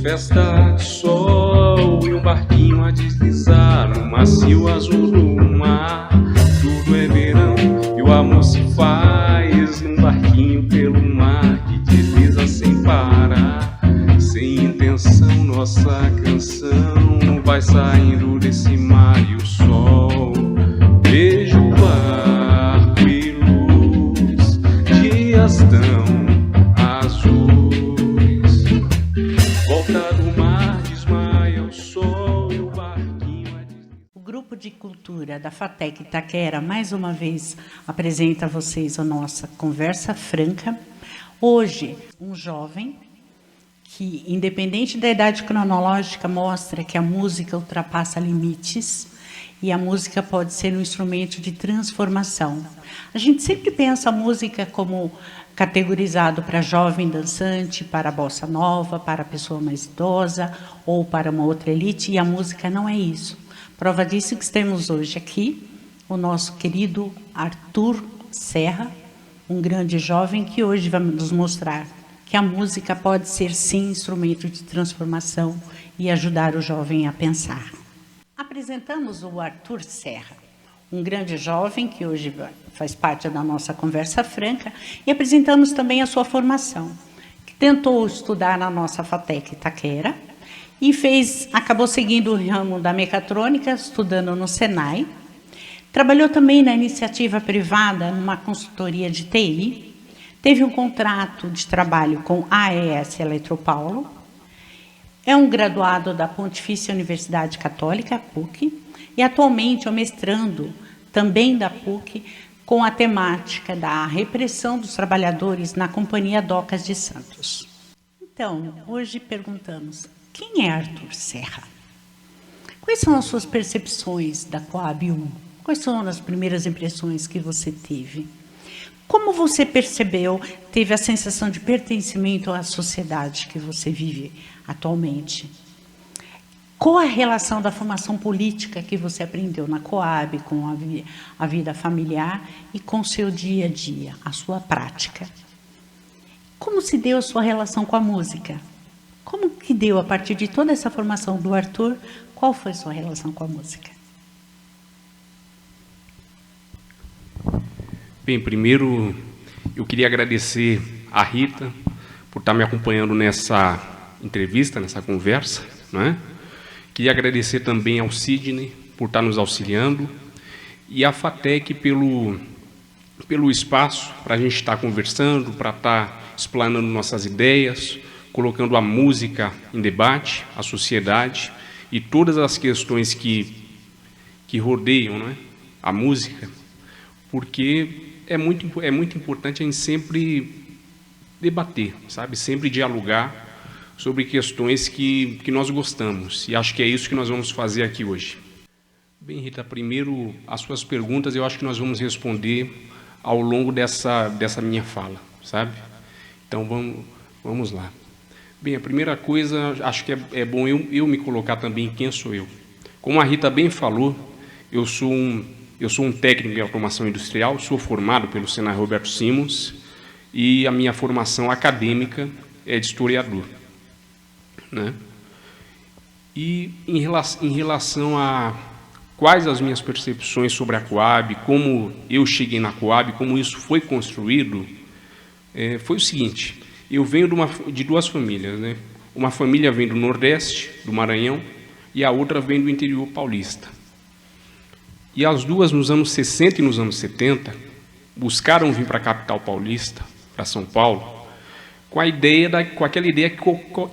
festa de sol e um barquinho a deslizar no macio azul do mar. Tudo é verão e o amor se faz num barquinho pelo mar que desliza sem parar. Sem intenção, nossa canção vai saindo desse mar e o sol. Vejo o barco e luz, dias tão azuis. Volta do mar, desmaia o sol e o barquinho. O Grupo de Cultura da FATEC Itaquera, mais uma vez, apresenta a vocês a nossa conversa franca. Hoje, um jovem que, independente da idade cronológica, mostra que a música ultrapassa limites e a música pode ser um instrumento de transformação. A gente sempre pensa a música como categorizado para jovem dançante, para a bossa nova, para a pessoa mais idosa ou para uma outra elite, e a música não é isso. Prova disso que temos hoje aqui o nosso querido Arthur Serra, um grande jovem que hoje vai nos mostrar que a música pode ser, sim, instrumento de transformação e ajudar o jovem a pensar. Apresentamos o Arthur Serra, um grande jovem que hoje faz parte da nossa conversa franca, e apresentamos também a sua formação, que tentou estudar na nossa FATEC Itaquera e acabou seguindo o ramo da mecatrônica, estudando no Senai. Trabalhou também na iniciativa privada, numa consultoria de TI, teve um contrato de trabalho com a AES Eletropaulo, é um graduado da Pontifícia Universidade Católica, PUC, e atualmente é um mestrando também da PUC com a temática da repressão dos trabalhadores na Companhia Docas de Santos. Então, hoje perguntamos, quem é Arthur Serra? Quais são as suas percepções da Coab 1? Quais são as primeiras impressões que você teve? Como você percebeu, teve a sensação de pertencimento à sociedade que você vive atualmente? Qual a relação da formação política que você aprendeu na Coab, com a vida familiar e com o seu dia a dia, a sua prática? Como se deu a sua relação com a música? Como que deu, a partir de toda essa formação do Arthur, qual foi a sua relação com a música? Bem, primeiro eu queria agradecer a Rita por estar me acompanhando nessa entrevista, nessa conversa, não é? Queria agradecer também ao Sidney por estar nos auxiliando e à FATEC pelo espaço para a gente estar conversando, para estar explanando nossas ideias, colocando a música em debate, a sociedade e todas as questões que rodeiam, não é? A música, porque é muito importante a gente sempre debater, sabe? Sempre dialogar sobre questões que nós gostamos. E acho que é isso que nós vamos fazer aqui hoje. Bem, Rita, primeiro, as suas perguntas eu acho que nós vamos responder ao longo dessa minha fala, sabe? Então, vamos lá. Bem, a primeira coisa, acho que é bom eu me colocar também quem sou eu. Como a Rita bem falou, eu sou um técnico em automação industrial, sou formado pelo Senai Roberto Simons e a minha formação acadêmica é de historiador, né? E em relação a quais as minhas percepções sobre a Coab, como eu cheguei na Coab, como isso foi construído, foi o seguinte: eu venho de duas famílias, né? Uma família vem do Nordeste, do Maranhão, e a outra vem do interior paulista. E as duas, nos anos 60 e nos anos 70, buscaram vir para a capital paulista, para São Paulo, com aquela ideia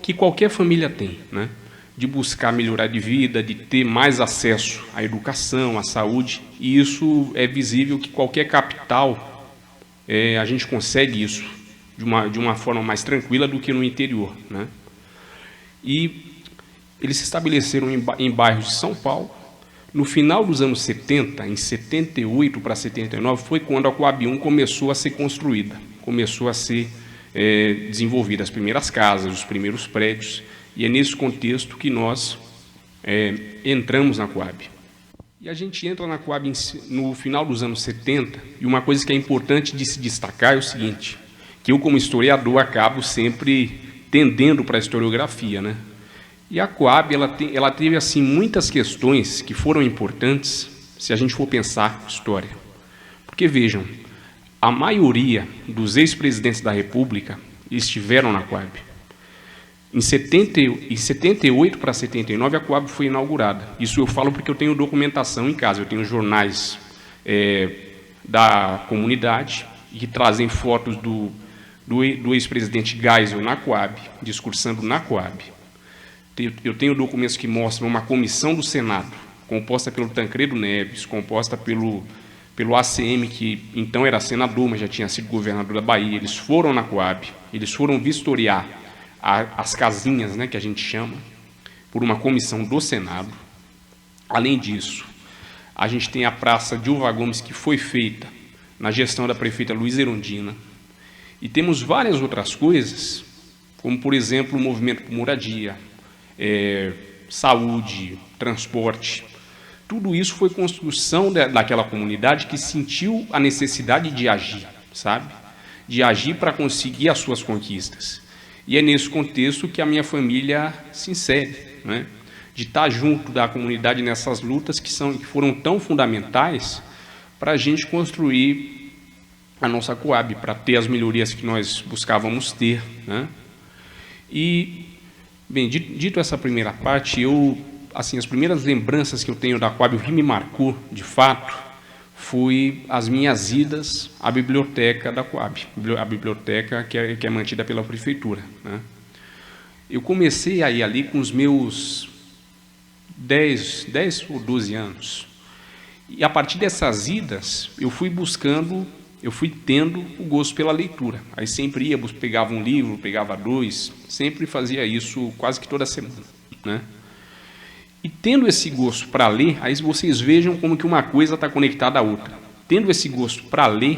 que qualquer família tem, né? De buscar melhorar de vida, de ter mais acesso à educação, à saúde, e isso é visível que qualquer capital, a gente consegue isso de uma forma mais tranquila do que no interior, né? E eles se estabeleceram em bairros de São Paulo. No final dos anos 70, em 78 para 79, foi quando a Coab 1 começou a ser construída, começou a ser desenvolvida, as primeiras casas, os primeiros prédios, e é nesse contexto que nós entramos na Coab. E a gente entra na Coab no final dos anos 70, e uma coisa que é importante de se destacar é o seguinte, que eu, como historiador, acabo sempre tendendo para a historiografia, né? E a Coab, ela teve assim muitas questões que foram importantes se a gente for pensar história. Porque vejam, a maioria dos ex-presidentes da República estiveram na Coab. Em 78 para 79, a Coab foi inaugurada. Isso eu falo porque eu tenho documentação em casa, eu tenho jornais da comunidade que trazem fotos do ex-presidente Geisel na Coab, discursando na Coab. Eu tenho documentos que mostram uma comissão do Senado, composta pelo Tancredo Neves, composta pelo ACM, que então era senador, mas já tinha sido governador da Bahia. Eles foram na Coab, eles foram vistoriar as casinhas, né, que a gente chama, por uma comissão do Senado. Além disso, a gente tem a Praça Dilva Gomes, que foi feita na gestão da prefeita Luísa Erundina. E temos várias outras coisas, como, por exemplo, o movimento por moradia, saúde, transporte. Tudo isso foi construção daquela comunidade que sentiu a necessidade de agir, sabe? De agir para conseguir as suas conquistas. E é nesse contexto que a minha família se insere, né? De estar junto da comunidade nessas lutas que foram tão fundamentais para a gente construir a nossa Coab, para ter as melhorias que nós buscávamos ter, né? E, bem, dito essa primeira parte, assim, as primeiras lembranças que eu tenho da Coab, o que me marcou, de fato, foi as minhas idas à biblioteca da Coab, a biblioteca que é mantida pela prefeitura, né? Eu comecei a ir ali com os meus 10 ou 12 anos. E, a partir dessas idas, eu fui tendo o gosto pela leitura. Aí sempre ia, pegava um livro, pegava dois, sempre fazia isso quase que toda semana, né? E tendo esse gosto para ler, aí vocês vejam como que uma coisa está conectada à outra. Tendo esse gosto para ler,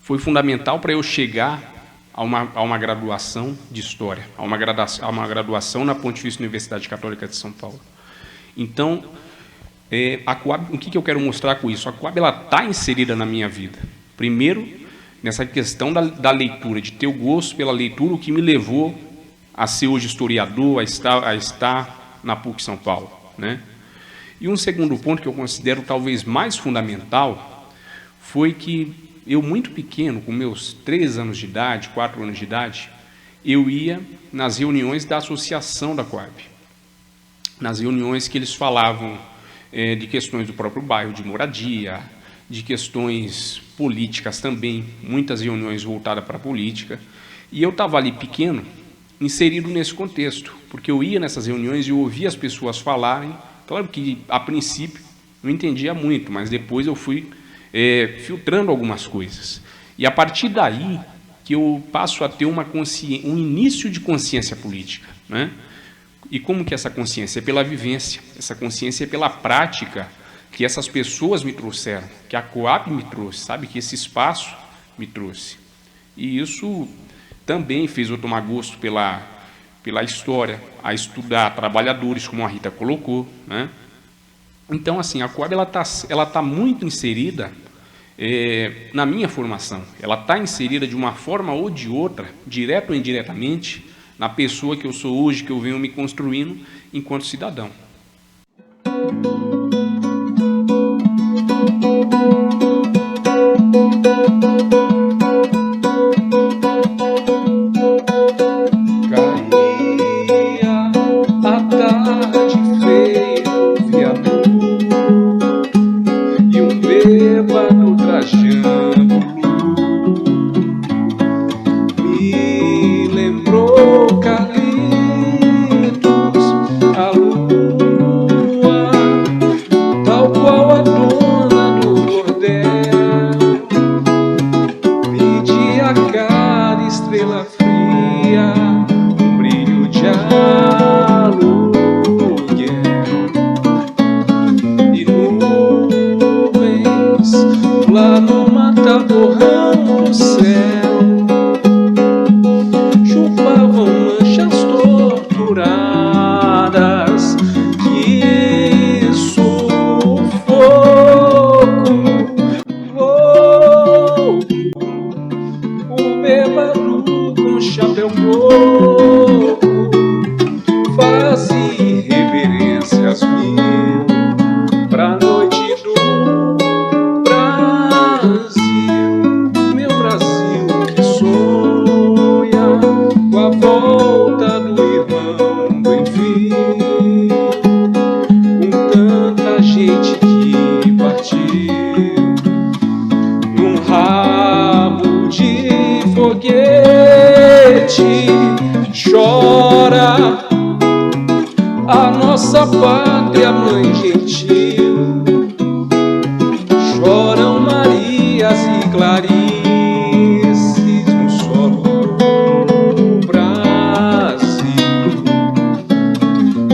foi fundamental para eu chegar a uma graduação de História, a uma graduação na Pontifícia Universidade Católica de São Paulo. Então, a Coab, o que eu quero mostrar com isso? A Coab está inserida na minha vida. Primeiro, nessa questão da leitura, de ter o gosto pela leitura, o que me levou a ser hoje historiador, a estar na PUC São Paulo, né? E um segundo ponto que eu considero talvez mais fundamental foi que eu, muito pequeno, com meus 3 anos de idade, 4 anos de idade, eu ia nas reuniões da associação da Coab, nas reuniões que eles falavam de questões do próprio bairro, de moradia, de questões políticas também, muitas reuniões voltadas para a política, e eu estava ali pequeno, inserido nesse contexto, porque eu ia nessas reuniões e eu ouvia as pessoas falarem. Claro que, a princípio, não entendia muito, mas depois eu fui filtrando algumas coisas. E, a partir daí, que eu passo a ter um início de consciência política, né? E como que essa consciência? É pela vivência, essa consciência é pela prática que essas pessoas me trouxeram, que a Coab me trouxe, sabe? Que esse espaço me trouxe. E isso também fez eu tomar gosto pela história, a estudar trabalhadores, como a Rita colocou, né? Então, assim, a Coab ela tá muito inserida na minha formação. Ela está inserida de uma forma ou de outra, direto ou indiretamente, na pessoa que eu sou hoje, que eu venho me construindo enquanto cidadão. com a volta do irmão Benfim, com tanta gente que partiu num rabo de foguete, chora a nossa pátria, mãe gentil. Choram Marias e Clarices no solo do Brasil.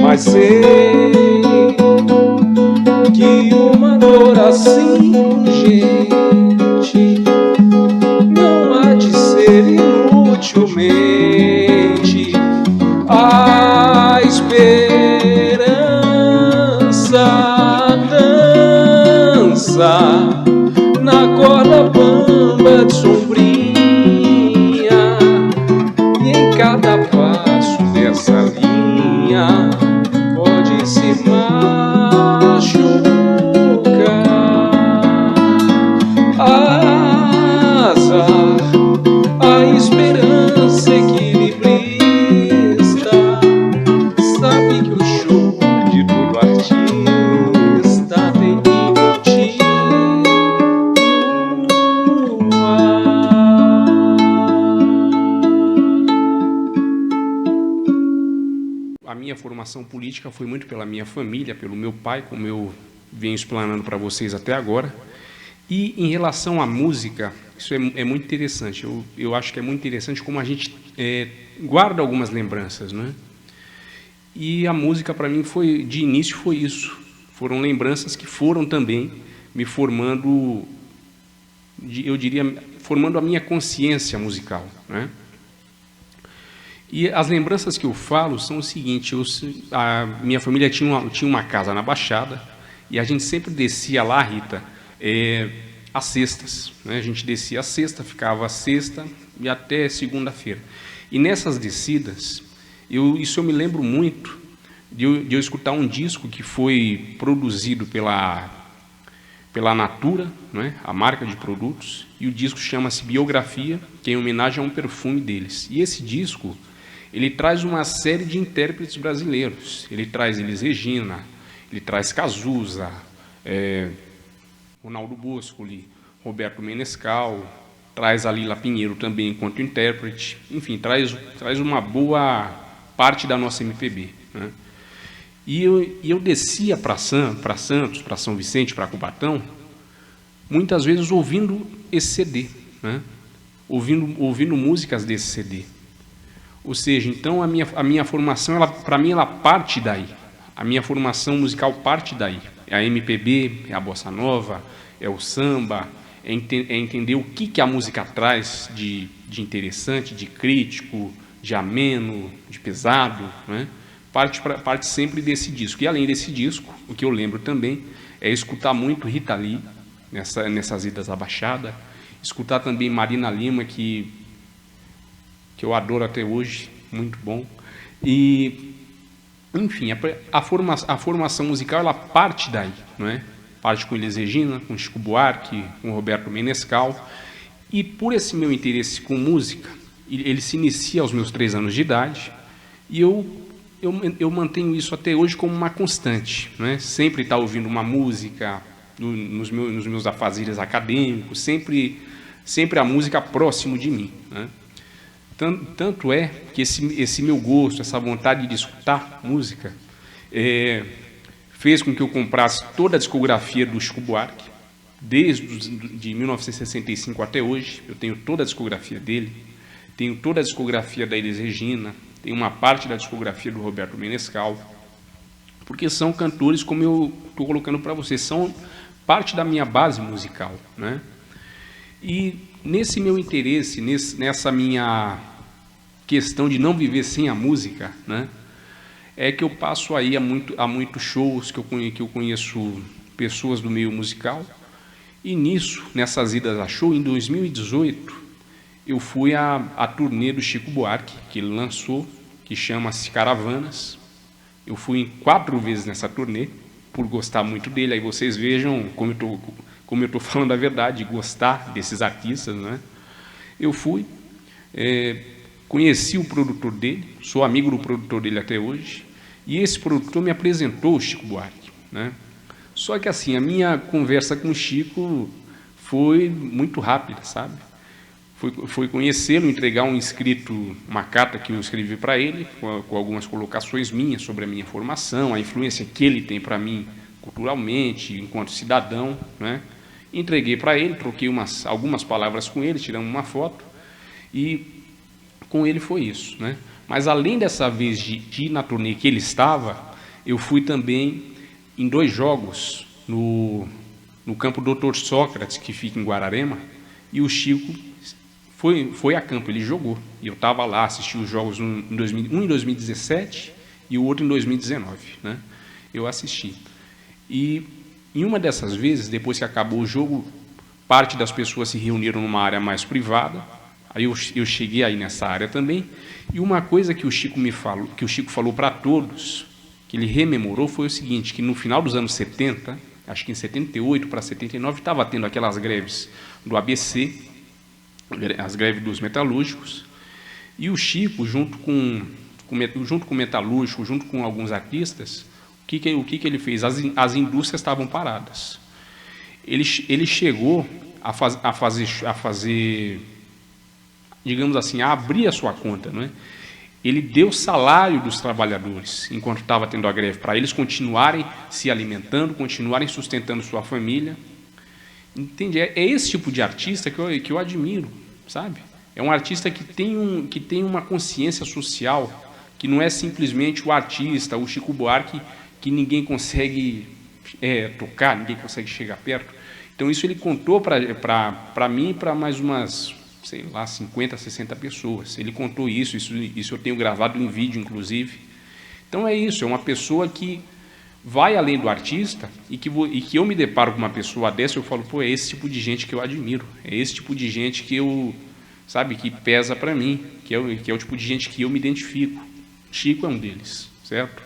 Mas sei que uma dor assim urgente não há de ser inutilmente a esperança dança na corda bamba de sombrinha, e em cada passo dessa linha pode se machucar. Azar, a esperança equilibrista sabe que o show de todo artista tem que continuar. A minha formação política foi muito pela minha família, pelo meu pai, como eu venho explanando para vocês até agora. E em relação à música, isso é muito interessante. Eu acho que é muito interessante como a gente guarda algumas lembranças, né? E a música, para mim, de início foi isso. Foram lembranças que foram também me formando, eu diria, formando a minha consciência musical, né? E as lembranças que eu falo são o seguinte: a minha família tinha uma casa na Baixada, e a gente sempre descia lá, Rita, às sextas, né? A gente descia à sexta, ficava à sexta e até segunda-feira. E nessas descidas, isso eu me lembro muito de eu escutar um disco que foi produzido pela Natura, né? A marca de produtos, e o disco chama-se Biografia, que é em homenagem a um perfume deles. E esse disco, ele traz uma série de intérpretes brasileiros. Ele traz Elis Regina, ele traz Cazuza, Ronaldo Boscoli, Roberto Menescal, traz a Lila Pinheiro também enquanto intérprete, enfim, traz uma boa parte da nossa MPB, né? E eu descia para Santos, para São Vicente, para Cubatão, muitas vezes ouvindo esse CD, né? ouvindo músicas desse CD. Ou seja, então a minha formação, para mim, ela parte daí. A minha formação musical parte daí. É a MPB, é a bossa nova, é o samba, é entender o que a música traz de interessante, de crítico, de ameno, de pesado, né? Parte sempre desse disco. E além desse disco, o que eu lembro também é escutar muito Rita Lee nessas idas à Baixada, escutar também Marina Lima, que eu adoro até hoje, muito bom. E, enfim, a formação musical, ela parte daí, não é? Parte com Elis Regina, com Chico Buarque, com Roberto Menescal. E por esse meu interesse com música, ele se inicia aos meus 3 anos de idade, e eu mantenho isso até hoje como uma constante, né? Sempre estar ouvindo uma música nos meus afazeres acadêmicos, sempre a música próximo de mim, né? Tanto é que esse meu gosto, essa vontade de escutar música, fez com que eu comprasse toda a discografia do Chico Buarque, de 1965 até hoje. Eu tenho toda a discografia dele, tenho toda a discografia da Elis Regina, tenho uma parte da discografia do Roberto Menescal, porque são cantores, como eu estou colocando para vocês, são parte da minha base musical, né? E nesse meu interesse, nessa minha questão de não viver sem a música, né, é que eu passo aí a muitos shows, que eu conheço pessoas do meio musical, e nessas idas a show, em 2018, eu fui à turnê do Chico Buarque, que ele lançou, que chama-se Caravanas. Eu fui 4 vezes nessa turnê, por gostar muito dele. Aí vocês vejam como eu estou falando a verdade, gostar desses artistas, né? Eu fui, conheci o produtor dele, sou amigo do produtor dele até hoje, e esse produtor me apresentou o Chico Buarque, né? Só que assim, a minha conversa com o Chico foi muito rápida, sabe? Foi conhecê-lo, entregar um escrito, uma carta que eu escrevi para ele, com algumas colocações minhas sobre a minha formação, a influência que ele tem para mim culturalmente, enquanto cidadão, né? Entreguei para ele, troquei algumas palavras com ele, tiramos uma foto, e com ele foi isso, né? Mas além dessa vez de ir na turnê que ele estava, eu fui também em 2 jogos no campo Dr. Sócrates, que fica em Guararema, e o Chico foi a campo, ele jogou. E eu estava lá, assisti os jogos, um em 2017 e o outro em 2019, né? Eu assisti. E em uma dessas vezes, depois que acabou o jogo, parte das pessoas se reuniram numa área mais privada. Aí eu cheguei aí nessa área também. E uma coisa que o Chico falou para todos, que ele rememorou, foi o seguinte, que no final dos anos 70, acho que em 78 para 79, estava tendo aquelas greves do ABC, as greves dos metalúrgicos, e o Chico, junto com o metalúrgico, junto com alguns artistas, o que ele fez? As indústrias estavam paradas. Ele chegou a fazer, digamos assim, a abrir a sua conta, não é? Ele deu salário dos trabalhadores, enquanto estava tendo a greve, para eles continuarem se alimentando, continuarem sustentando sua família. Entende? É esse tipo de artista que eu admiro, sabe? É um artista que tem uma consciência social, que não é simplesmente o artista, o Chico Buarque, que ninguém consegue tocar, ninguém consegue chegar perto. Então, isso ele contou para mim e para mais umas, sei lá, 50, 60 pessoas. Ele contou isso eu tenho gravado em vídeo, inclusive. Então, é isso, é uma pessoa que vai além do artista e que eu me deparo com uma pessoa dessa, eu falo, pô, é esse tipo de gente que eu admiro, é esse tipo de gente que que pesa para mim, que é o tipo de gente que eu me identifico. Chico é um deles, certo?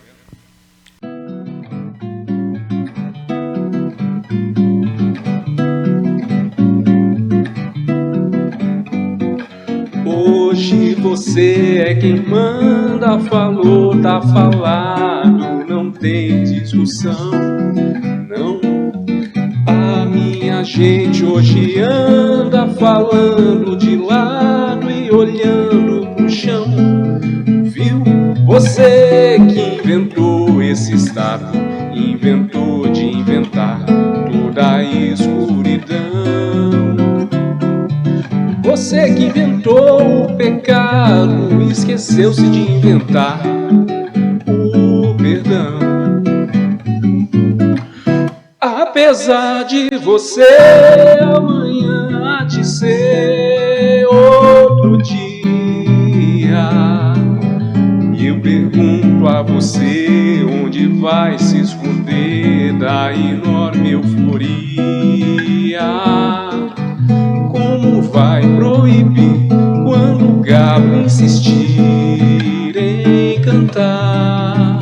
Hoje você é quem manda, falou, tá falado, não tem discussão, não. A minha gente hoje anda falando de lado e olhando pro chão, viu? Você que inventou esse estado, inventou de inventar toda a escuridão. Você que inventou o pecado, esqueceu-se de inventar o perdão. Apesar de você, amanhã há de ser outro dia. E eu pergunto a você, onde vai se esconder da enorme euforia? Como vai proibir quando o galo insistir em cantar?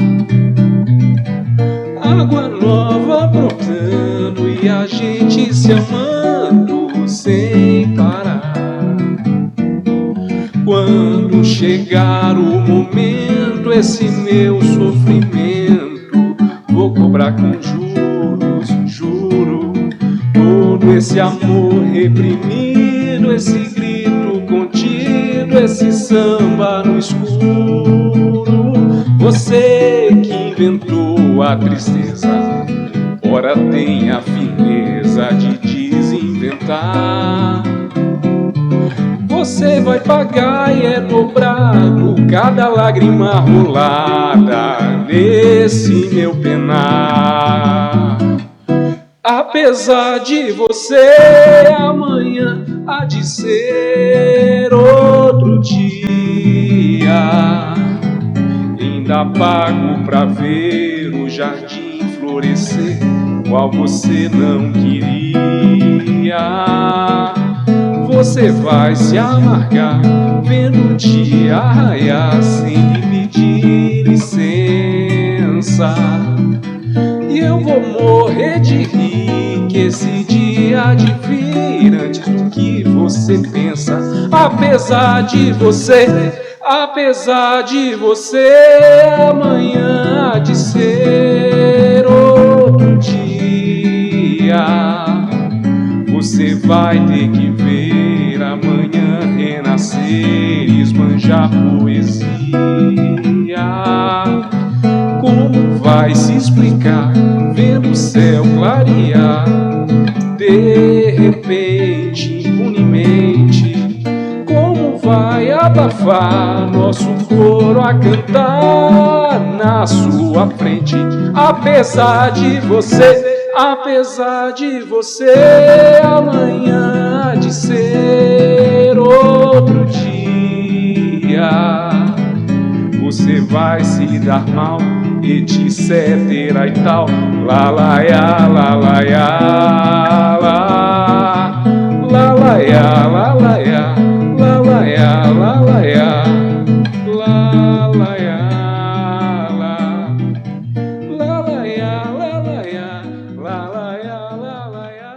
Água nova brotando e a gente se amando sem parar. Quando chegar o momento, esse meu sofrimento vou cobrar com juros, juro. Todo esse amor reprimido, esse grito contido, esse samba no escuro. Você que inventou a tristeza, ora tem a fineza de desinventar. Você vai pagar e é dobrado cada lágrima rolada nesse meu penar. Apesar de você, amanhã há de ser outro dia. Ainda pago pra ver o jardim florescer, qual você não queria. Você vai se amargar vendo o dia raiar sem me pedir licença. E eu vou morrer de rir que esse dia há de vir antes do que você pensa. Apesar de você, apesar de você, amanhã há de ser outro dia. Você vai ter que ver amanhã renascer e esbanjar poesia. Como vai se explicar vendo o céu clarear de repente, impunemente? Como vai abafar nosso coro a cantar na sua frente? Apesar de você, amanhã há de ser outro dia. Você vai se dar mal, etc e tal. Lá lá ya, lá lá ya, lá lá ya, lá lá ya, lá lá ya, lá lá ya, lá lá ya, lá lá ya, lá lá ya, lá lá ya, lá lá ya.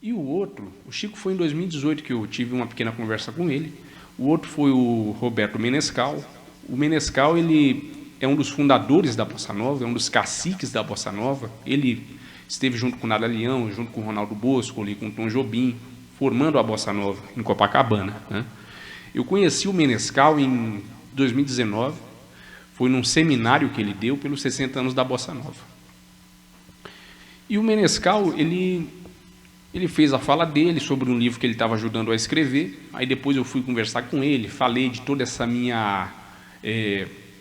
E o outro, o Chico foi em 2018 que eu tive uma pequena conversa com ele. O outro foi o Roberto Menescal. O Menescal, ele é um dos fundadores da Bossa Nova, é um dos caciques da Bossa Nova. Ele esteve junto com o Nada Leão, junto com o Ronaldo Bosco, ali, com o Tom Jobim, formando a Bossa Nova em Copacabana, né? Eu conheci o Menescal em 2019, foi num seminário que ele deu pelos 60 anos da Bossa Nova. E o Menescal, ele fez a fala dele sobre um livro que ele estava ajudando a escrever. Aí depois eu fui conversar com ele, falei de toda essa minha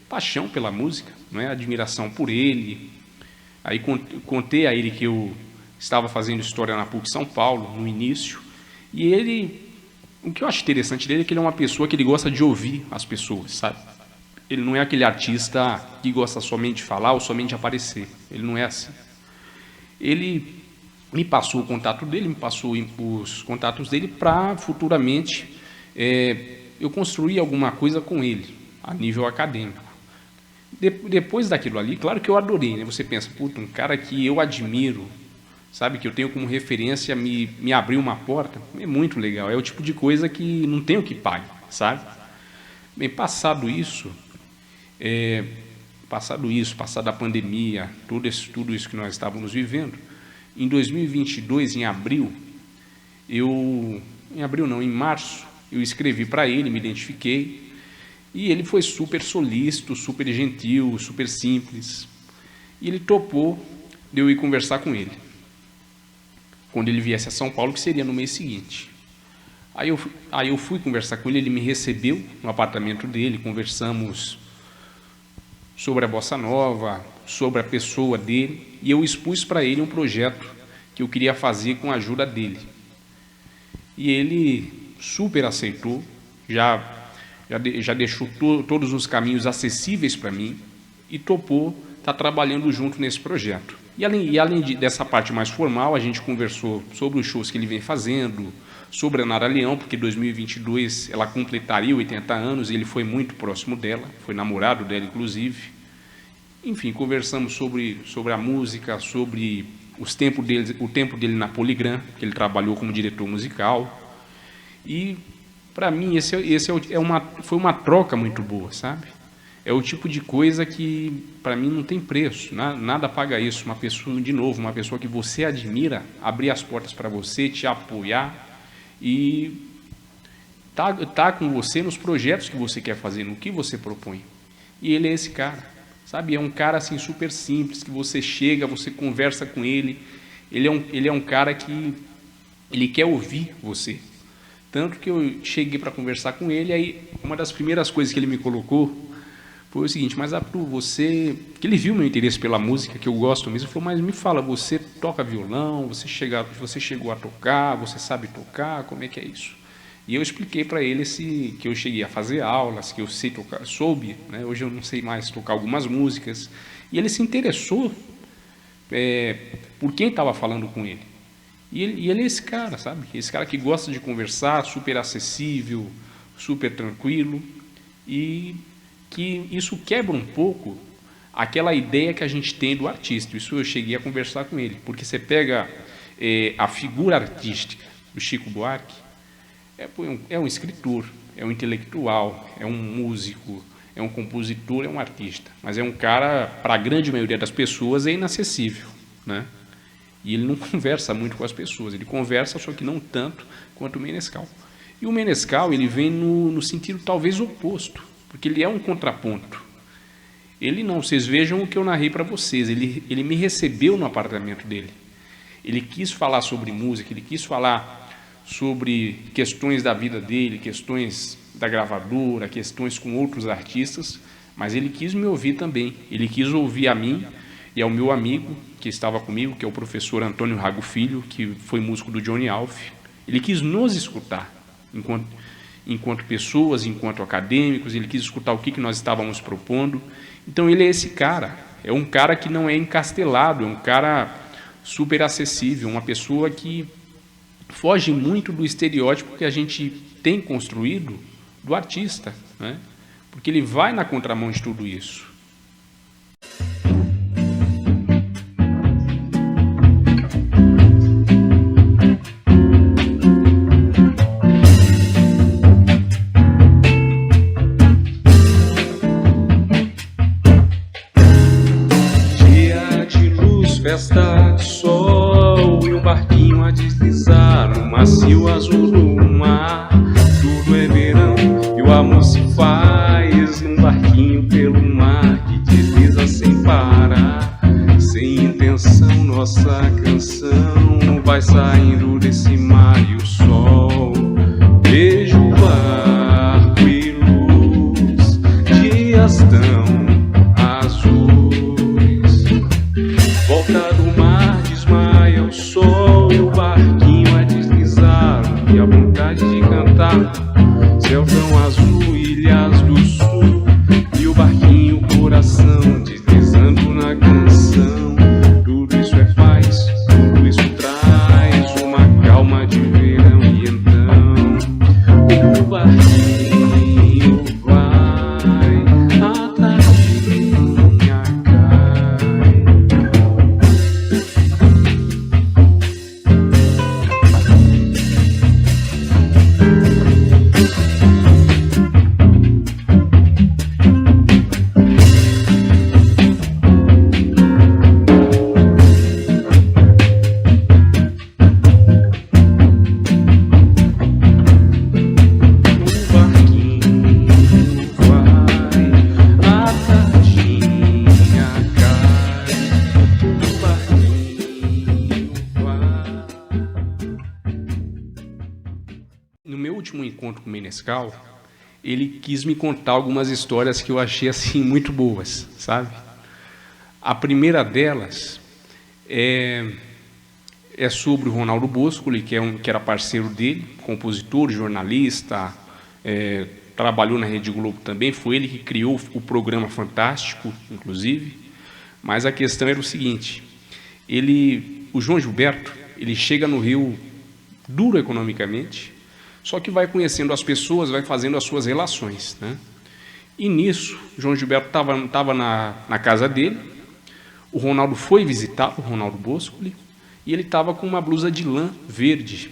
paixão pela música, não é? Admiração por ele. Aí contei a ele que eu estava fazendo história na PUC São Paulo, no início. E ele, o que eu acho interessante dele é que ele é uma pessoa que ele gosta de ouvir as pessoas, sabe? Ele não é aquele artista que gosta somente de falar ou somente de aparecer. Ele não é assim. Ele me passou o contato dele, me passou os contatos dele para futuramente eu construir alguma coisa com ele, a nível acadêmico. Depois daquilo ali, claro que eu adorei, né? Você pensa, puta, um cara que eu admiro, sabe, que eu tenho como referência, me abriu uma porta, é muito legal, é o tipo de coisa que não tem o que pague, sabe? Bem, passado passada a pandemia, tudo isso que nós estávamos vivendo, em 2022, em março, eu escrevi para ele, me identifiquei, e ele foi super solícito, super gentil, super simples. E ele topou de eu ir conversar com ele, quando ele viesse a São Paulo, que seria no mês seguinte. Aí eu fui conversar com ele, ele me recebeu no apartamento dele, conversamos sobre a Bossa Nova, sobre a pessoa dele, e eu expus para ele um projeto que eu queria fazer com a ajuda dele. E ele super aceitou, já deixou todos os caminhos acessíveis para mim e topou estar trabalhando junto nesse projeto. E além dessa parte mais formal, a gente conversou sobre os shows que ele vem fazendo, sobre a Nara Leão, porque em 2022 ela completaria 80 anos e ele foi muito próximo dela, foi namorado dela, inclusive. Enfim, conversamos sobre a música, sobre o tempo dele na Poligram, que ele trabalhou como diretor musical. E, para mim, foi uma troca muito boa, sabe? É o tipo de coisa que, para mim, não tem preço, nada paga isso. Uma pessoa que você admira, abrir as portas para você, te apoiar e tá com você nos projetos que você quer fazer, no que você propõe. E ele é esse cara, sabe? É um cara assim super simples, que você chega, você conversa com ele. Ele é um cara que ele quer ouvir você. Tanto que eu cheguei para conversar com ele, aí uma das primeiras coisas que ele me colocou foi o seguinte: mas Arthur, que ele viu meu interesse pela música, que eu gosto mesmo, ele falou, mas me fala, você toca violão, você chegou a tocar, você sabe tocar, como é que é isso? E eu expliquei para ele que eu cheguei a fazer aulas, que eu sei tocar, soube, né? Hoje eu não sei mais tocar algumas músicas, e ele se interessou por quem estava falando com ele. E ele é esse cara, sabe? Esse cara que gosta de conversar, super acessível, super tranquilo, e que isso quebra um pouco aquela ideia que a gente tem do artista. Isso eu cheguei a conversar com ele, porque você pega a figura artística do Chico Buarque, é um escritor, é um intelectual, é um músico, é um compositor, é um artista. Mas é um cara, para a grande maioria das pessoas, é inacessível, né? E ele não conversa muito com as pessoas, ele conversa, só que não tanto quanto o Menescal. E o Menescal, ele vem no sentido talvez oposto, porque ele é um contraponto. Ele não, vocês vejam o que eu narrei para vocês, ele me recebeu no apartamento dele. Ele quis falar sobre música, ele quis falar sobre questões da vida dele, questões da gravadora, questões com outros artistas, mas ele quis me ouvir também. Ele quis ouvir a mim e ao meu amigo que estava comigo, que é o professor Antônio Rago Filho, que foi músico do Johnny Alf. Ele quis nos escutar, enquanto pessoas, enquanto acadêmicos, ele quis escutar o que nós estávamos propondo. Então ele é esse cara, é um cara que não é encastelado, é um cara super acessível, uma pessoa que foge muito do estereótipo que a gente tem construído do artista, né? Porque ele vai na contramão de tudo isso. Dia de luz, festa de sol e um barquinho a deslizar no macio azul do mar. Tudo é verão e o amor se faz num barquinho pelo mar que desliza sem parar. Sem intenção, nossa canção vai saindo desse mar e o sol. Beijo, barco e luz, dias tão azuis. Volta do mar, desmaia o sol e o barquinho a deslizar. E a vontade de cantar, céu tão azul, ilhas do sul. E o barquinho, coração, deslizando na canção. Tudo isso é paz, tudo isso traz uma calma de verão. E então o barquinho vai, a tardinha cai. No meu último encontro com o Menescal, ele quis me contar algumas histórias que eu achei assim muito boas, sabe? A primeira delas é sobre o Ronaldo Boscoli, que era parceiro dele, compositor, jornalista, trabalhou na Rede Globo também, foi ele que criou o programa Fantástico, inclusive. Mas a questão era o seguinte: o João Gilberto, ele chega no Rio duro economicamente, só que vai conhecendo as pessoas, vai fazendo as suas relações, né? E nisso, João Gilberto estava na casa dele, o Ronaldo foi visitar o Ronaldo Boscoli, e ele estava com uma blusa de lã verde.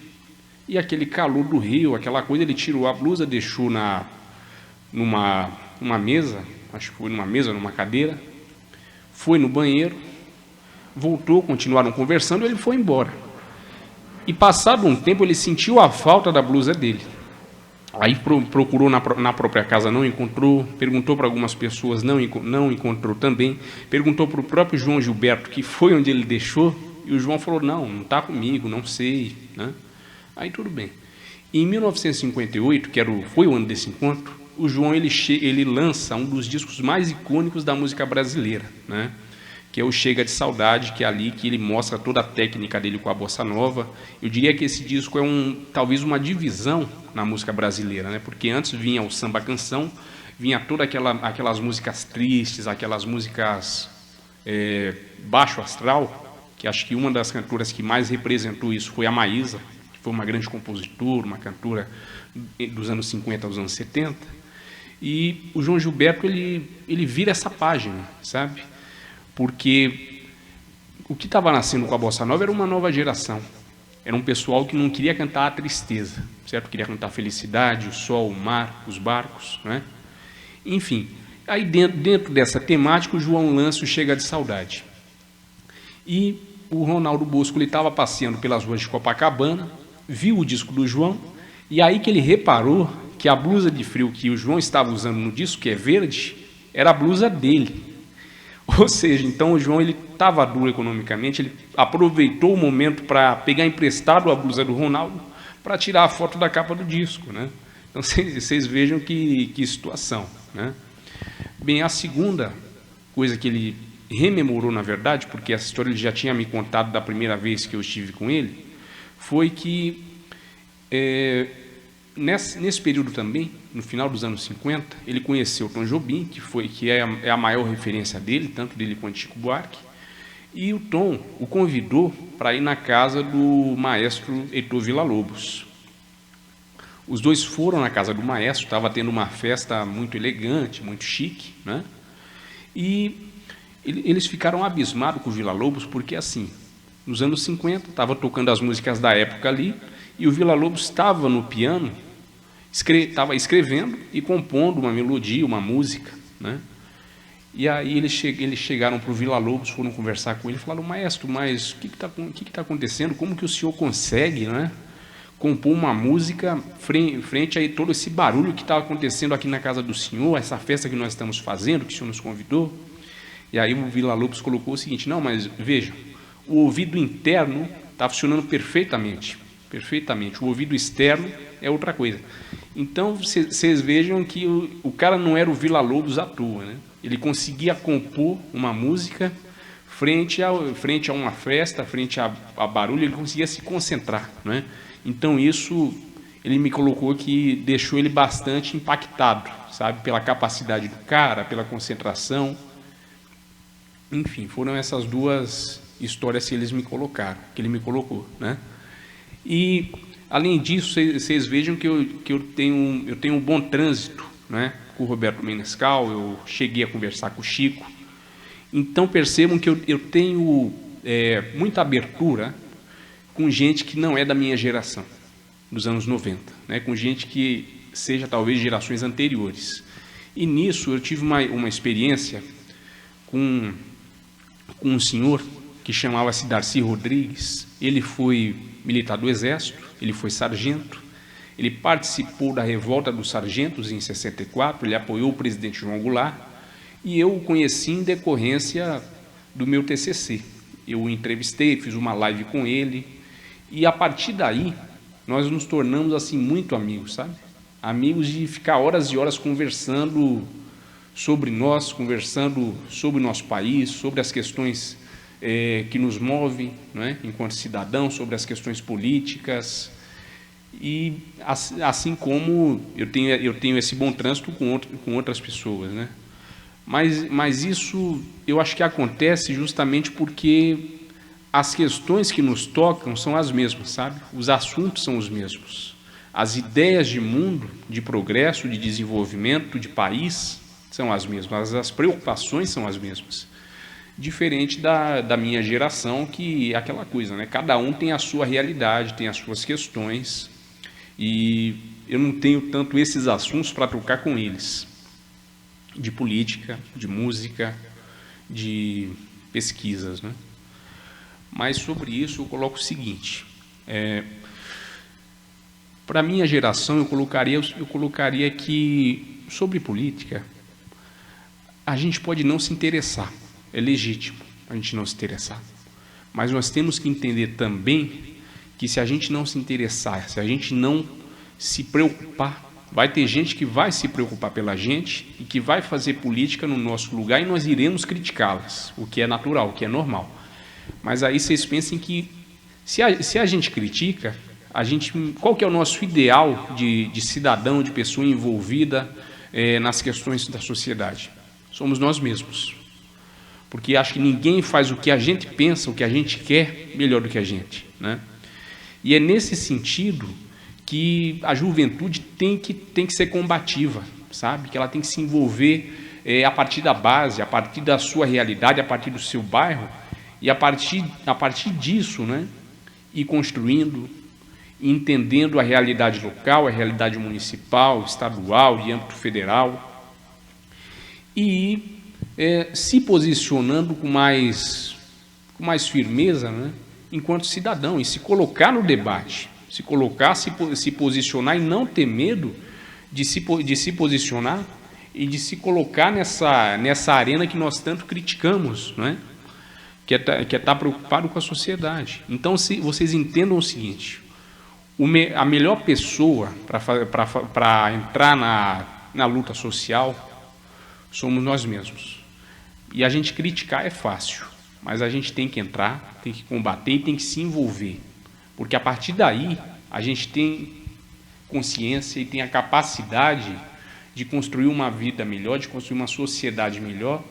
E aquele calor do Rio, aquela coisa, ele tirou a blusa, deixou numa mesa, acho que foi numa mesa, numa cadeira, foi no banheiro, voltou, continuaram conversando, e ele foi embora. E passado um tempo ele sentiu a falta da blusa dele. Aí procurou na própria casa, não encontrou, perguntou para algumas pessoas, não encontrou também, perguntou para o próprio João Gilberto, que foi onde ele deixou, e o João falou, não está comigo, não sei, né? Aí tudo bem. Em 1958, foi o ano desse encontro, o João ele lança um dos discos mais icônicos da música brasileira, né? Que é o Chega de Saudade, que é ali que ele mostra toda a técnica dele com a bossa nova. Eu diria que esse disco é talvez uma divisão na música brasileira, né? Porque antes vinha o samba canção, vinha toda aquelas músicas tristes, aquelas músicas baixo astral, que acho que uma das cantoras que mais representou isso foi a Maísa, que foi uma grande compositora, uma cantora dos anos 50 aos anos 70. E o João Gilberto ele vira essa página, sabe? Porque o que estava nascendo com a bossa nova era uma nova geração. era um pessoal que não queria cantar a tristeza, certo? Queria cantar a felicidade, o sol, o mar, os barcos, né? Enfim, aí dentro dessa temática, o João lança o Chega de Saudade. E o Ronaldo Bosco estava passeando pelas ruas de Copacabana, viu o disco do João, e aí que ele reparou que a blusa de frio que o João estava usando no disco, que é verde, era a blusa dele. Ou seja, então o João estava duro economicamente, ele aproveitou o momento para pegar emprestado a blusa do Ronaldo para tirar a foto da capa do disco, né? Então vocês vejam que situação, né? Bem, a segunda coisa que ele rememorou, na verdade, porque essa história ele já tinha me contado da primeira vez que eu estive com ele, foi que nesse período também, no final dos anos 50, ele conheceu Tom Jobim, que é a maior referência dele, tanto dele quanto Chico Buarque, e o Tom o convidou para ir na casa do maestro Heitor Villa-Lobos. Os dois foram na casa do maestro, estava tendo uma festa muito elegante, muito chique, né? E eles ficaram abismados com o Villa-Lobos, porque assim, nos anos 50, estava tocando as músicas da época ali, e o Villa-Lobos estava no piano, estava escrevendo e compondo uma melodia, uma música, né? E aí eles chegaram para o Villa-Lobos, foram conversar com ele, falaram: maestro, mas o que está acontecendo? Como que o senhor consegue, né, compor uma música frente a todo esse barulho que está acontecendo aqui na casa do senhor, essa festa que nós estamos fazendo, que o senhor nos convidou? E aí o Villa-Lobos colocou o seguinte: não, mas veja, o ouvido interno está funcionando perfeitamente, o ouvido externo é outra coisa. Então vocês vejam que o cara não era o Villa-Lobos à toa, né? Ele conseguia compor uma música frente a uma festa, frente a barulho, ele conseguia se concentrar, né? Então isso ele me colocou que deixou ele bastante impactado, sabe, pela capacidade do cara, pela concentração. Enfim, foram essas duas histórias que ele me colocou, né? E além disso, vocês vejam que eu tenho um bom trânsito, né, com o Roberto Menescal. Eu cheguei a conversar com o Chico. Então percebam que eu tenho muita abertura com gente que não é da minha geração, dos anos 90, né, com gente que seja talvez gerações anteriores. E nisso eu tive uma experiência com um senhor que chamava-se Darcy Rodrigues. Ele foi militar do Exército, ele foi sargento, ele participou da revolta dos sargentos em 64, ele apoiou o presidente João Goulart, e eu o conheci em decorrência do meu TCC. Eu o entrevistei, fiz uma live com ele, e a partir daí nós nos tornamos assim muito amigos, sabe? Amigos de ficar horas e horas conversando sobre nós, conversando sobre o nosso país, sobre as questões que nos movem, né, enquanto cidadãos, sobre as questões políticas. E assim como eu tenho esse bom trânsito com outras pessoas, né? Mas isso eu acho que acontece justamente porque as questões que nos tocam são as mesmas, sabe? Os assuntos são os mesmos. As ideias de mundo, de progresso, de desenvolvimento, de país, são as mesmas. As preocupações são as mesmas. Diferente da minha geração, que é aquela coisa, né? Cada um tem a sua realidade, tem as suas questões, e eu não tenho tanto esses assuntos para trocar com eles, de política, de música, de pesquisas, né? Mas sobre isso eu coloco o seguinte: para a minha geração eu colocaria que sobre política a gente pode não se interessar. É legítimo a gente não se interessar, mas nós temos que entender também que se a gente não se interessar, se a gente não se preocupar, vai ter gente que vai se preocupar pela gente e que vai fazer política no nosso lugar, e nós iremos criticá-las, o que é natural, o que é normal. Mas aí vocês pensem que se a gente critica, qual que é o nosso ideal de cidadão, de pessoa envolvida nas questões da sociedade? Somos nós mesmos. Porque acho que ninguém faz o que a gente pensa, o que a gente quer, melhor do que a gente, né? E é nesse sentido que a juventude tem que ser combativa, sabe? Que ela tem que se envolver a partir da base, a partir da sua realidade, a partir do seu bairro, e a partir disso, né, ir construindo, entendendo a realidade local, a realidade municipal, estadual e âmbito federal, e se posicionando com mais firmeza, né, enquanto cidadão, e se colocar no debate, se posicionar e não ter medo de se posicionar e de se colocar nessa arena que nós tanto criticamos, né, que é estar preocupado com a sociedade. Então, se vocês entendam o seguinte: a melhor pessoa para entrar na luta social somos nós mesmos. E a gente criticar é fácil, mas a gente tem que entrar, tem que combater e tem que se envolver. Porque a partir daí, a gente tem consciência e tem a capacidade de construir uma vida melhor, de construir uma sociedade melhor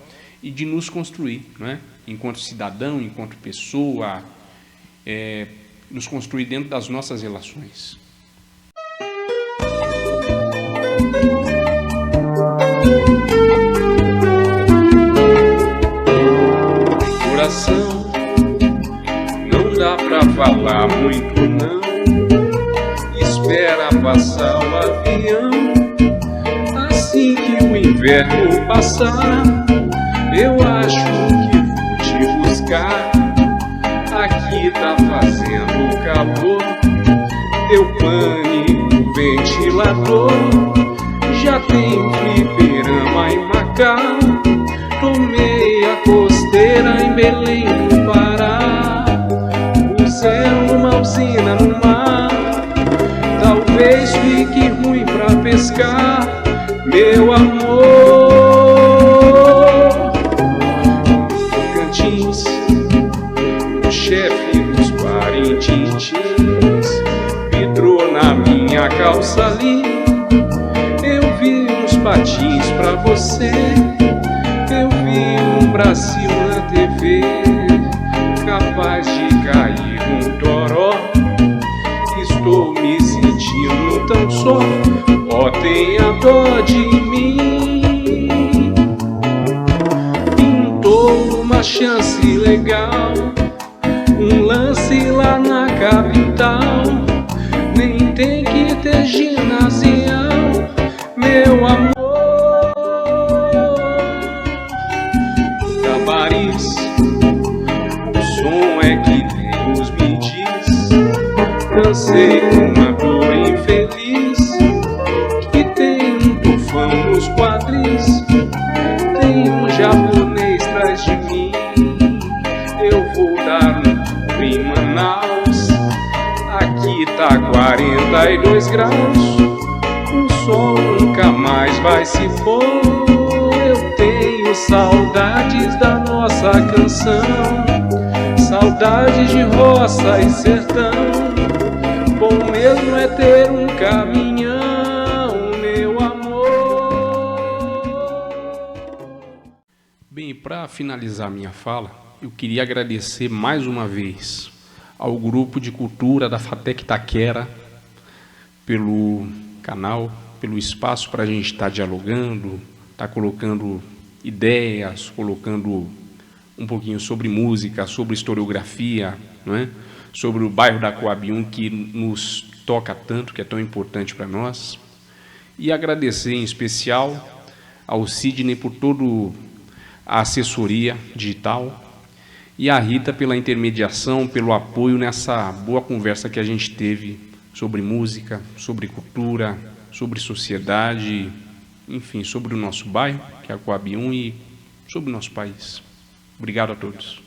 e de nos construir, não é? Enquanto cidadão, enquanto pessoa, nos construir dentro das nossas relações. Coração, não dá pra falar muito não. Espera passar o avião. Assim que o inverno passar, eu acho que vou te buscar. Aqui tá fazendo calor, teu pânico ventilador. Já tem fliperama em Macau, tomei a costeira em Belém do Pará. O céu uma usina no mar, talvez fique ruim pra pescar, meu amor. Tocantins, o chefe dos Parintins vidrou na minha calça ali. Eu vi uns patins pra você, eu vi um Brasil na TV, capaz de cair um toró. Estou me sentindo tão só, ó, tenha dó de mim. Pintou uma chance legal, um lance lá na capital. Nem tem que ter ginasial, meu amor. Gabaris, o som é que Deus me diz. Cansei uma dor infeliz, que tem um tufão nos quadris, tem um japonês atrás de mim. Eu vou dar um pulo em Manaus, aqui tá 42 graus, o sol nunca mais vai se pôr. Eu tenho saudades da nossa canção, saudades de roça e sertão. Bom mesmo é ter um caminhão, meu amor. Bem, para finalizar minha fala, eu queria agradecer mais uma vez ao Grupo de Cultura da FATEC Itaquera pelo canal, pelo espaço para a gente estar dialogando, estar colocando ideias, colocando um pouquinho sobre música, sobre historiografia, não é? Sobre o bairro da Coabium, que nos toca tanto, que é tão importante para nós. E agradecer em especial ao Sidney por toda a assessoria digital e a Rita pela intermediação, pelo apoio nessa boa conversa que a gente teve sobre música, sobre cultura, sobre sociedade, enfim, sobre o nosso bairro, que é a Coabium, e sobre o nosso país. Obrigado a todos.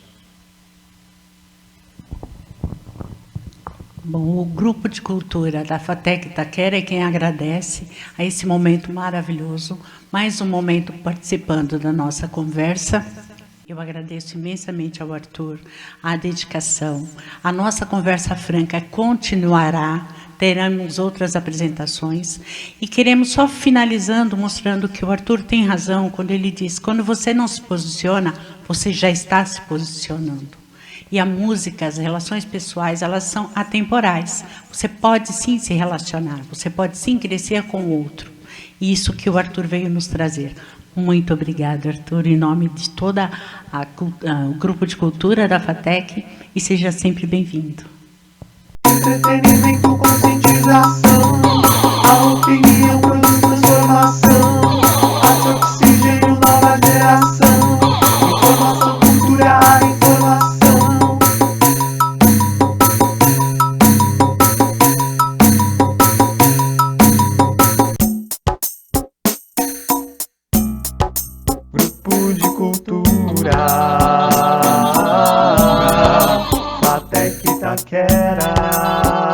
Bom, o Grupo de Cultura da FATEC Itaquera é quem agradece a esse momento maravilhoso, mais um momento participando da nossa conversa. Eu agradeço imensamente ao Arthur a dedicação. A nossa conversa franca continuará, teremos outras apresentações. E queremos só finalizando, mostrando que o Arthur tem razão quando ele diz: quando você não se posiciona, você já está se posicionando. E a música, as relações pessoais, elas são atemporais. Você pode sim se relacionar, você pode sim crescer com o outro. E isso que o Arthur veio nos trazer. Muito obrigada, Arthur, em nome de toda o Grupo de Cultura da FATEC, e seja sempre bem-vindo. entretenimento, conscientização. A opinião produz transformação. Arte, oxigênio, nova geração. Informação, cultura, a informação. Grupo de cultura FATEC Itaquera.